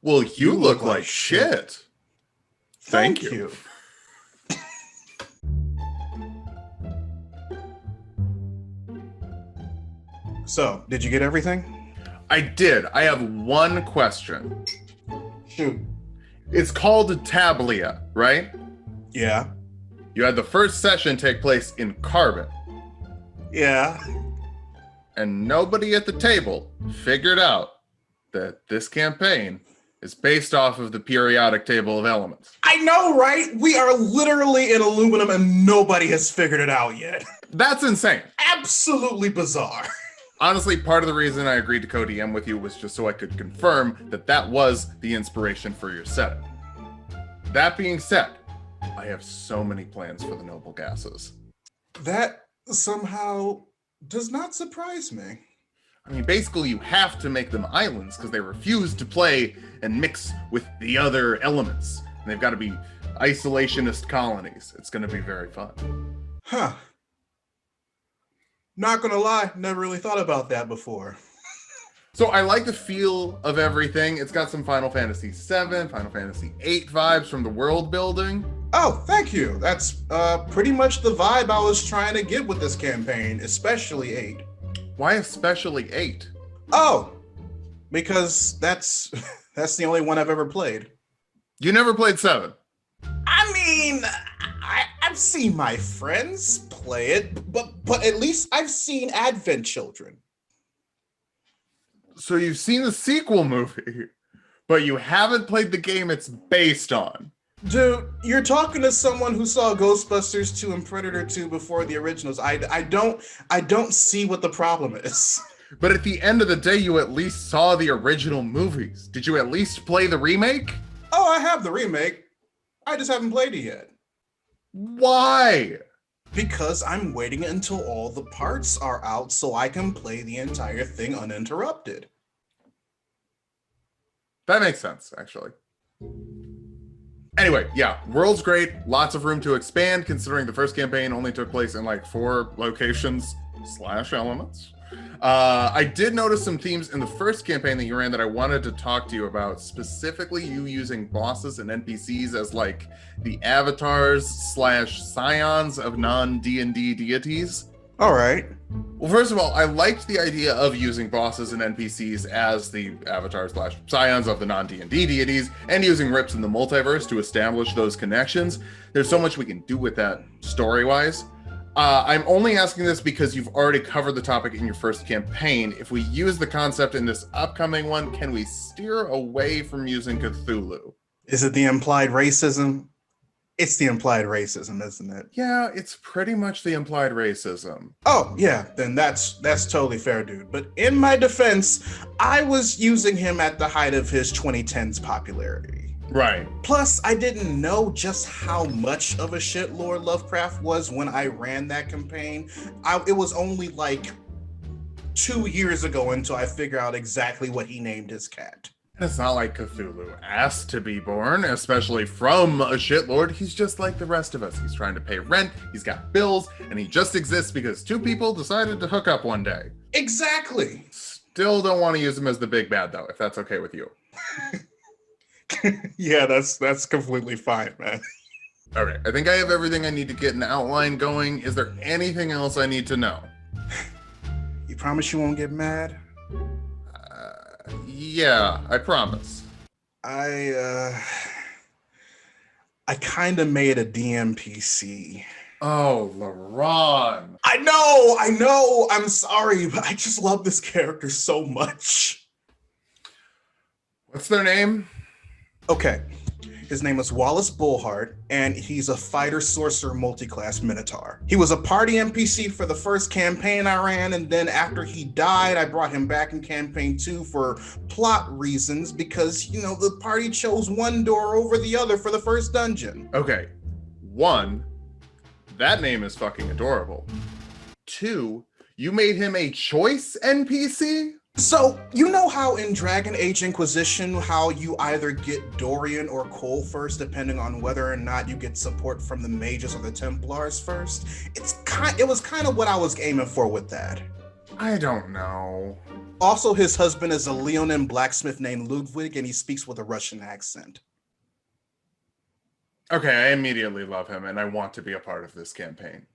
Well, you look like shit. Thank you. So, did you get everything? I did. I have one question. Shoot. It's called Tablia, right? Yeah. You had the first session take place in Carbon, Yeah. and nobody at the table figured out that this campaign is based off of the periodic table of elements. I know, right? We are literally in aluminum and nobody has figured it out yet. That's insane. Absolutely bizarre. Honestly, part of the reason I agreed to co-DM with you was just so I could confirm that that was the inspiration for your setting. That being said, I have so many plans for the noble gases. That somehow does not surprise me. I mean, basically you have to make them islands because they refuse to play and mix with the other elements. And they've got to be isolationist colonies. It's going to be very fun. Huh. Not gonna lie, never really thought about that before. So I like the feel of everything. It's got some Final Fantasy VII, Final Fantasy VIII vibes from the world building. Oh, thank you. That's pretty much the vibe I was trying to get with this campaign, especially 8. Why especially 8? Oh, because that's the only one I've ever played. You never played 7? I mean, I've seen my friends play it, but at least I've seen Advent Children. So you've seen the sequel movie, but you haven't played the game it's based on. Dude, you're talking to someone who saw Ghostbusters 2 and Predator 2 before the originals. I don't see what the problem is. But at the end of the day, you at least saw the original movies. Did you at least play the remake? Oh, I have the remake. I just haven't played it yet. Why? Because I'm waiting until all the parts are out so I can play the entire thing uninterrupted. That makes sense, actually. Anyway, yeah, world's great. Lots of room to expand, considering the first campaign only took place in like 4 locations / elements. I did notice some themes in the first campaign that you ran that I wanted to talk to you about, specifically you using bosses and NPCs as like the avatars / scions of non-D&D deities. All right. Well, first of all, I liked the idea of using bosses and NPCs as the avatars / scions of the non-D&D deities and using rips in the multiverse to establish those connections. There's so much we can do with that story-wise. I'm only asking this because you've already covered the topic in your first campaign. If we use the concept in this upcoming one, can we steer away from using Cthulhu? Is it the implied racism? It's the implied racism, isn't it? Yeah, it's pretty much the implied racism. Oh, yeah, then that's totally fair, dude. But in my defense, I was using him at the height of his 2010s popularity. Right. Plus, I didn't know just how much of a shitlord Lovecraft was when I ran that campaign. It was only like 2 years ago until I figured out exactly what he named his cat. It's not like Cthulhu asked to be born, especially from a shitlord. He's just like the rest of us. He's trying to pay rent, he's got bills, and he just exists because 2 people decided to hook up one day. Exactly. Still don't want to use him as the big bad, though, if that's okay with you. Yeah, that's completely fine, man. Okay, I think I have everything I need to get an outline going. Is there anything else I need to know? You promise you won't get mad? Yeah, I promise. I kind of made a DMPC. Oh, LaRon. I know. I'm sorry, but I just love this character so much. What's their name? Okay, his name is Wallace Bullheart, and he's a fighter sorcerer multi-class minotaur. He was a party NPC for the first campaign I ran, and then after he died, I brought him back in campaign 2 for plot reasons because, you know, the party chose one door over the other for the first dungeon. Okay, 1, that name is fucking adorable. 2, you made him a choice NPC? So, you know how in Dragon Age Inquisition, how you either get Dorian or Cole first, depending on whether or not you get support from the mages or the Templars first? It was kind of what I was aiming for with that. I don't know. Also, his husband is a Leonin blacksmith named Ludwig, and he speaks with a Russian accent. Okay, I immediately love him, and I want to be a part of this campaign.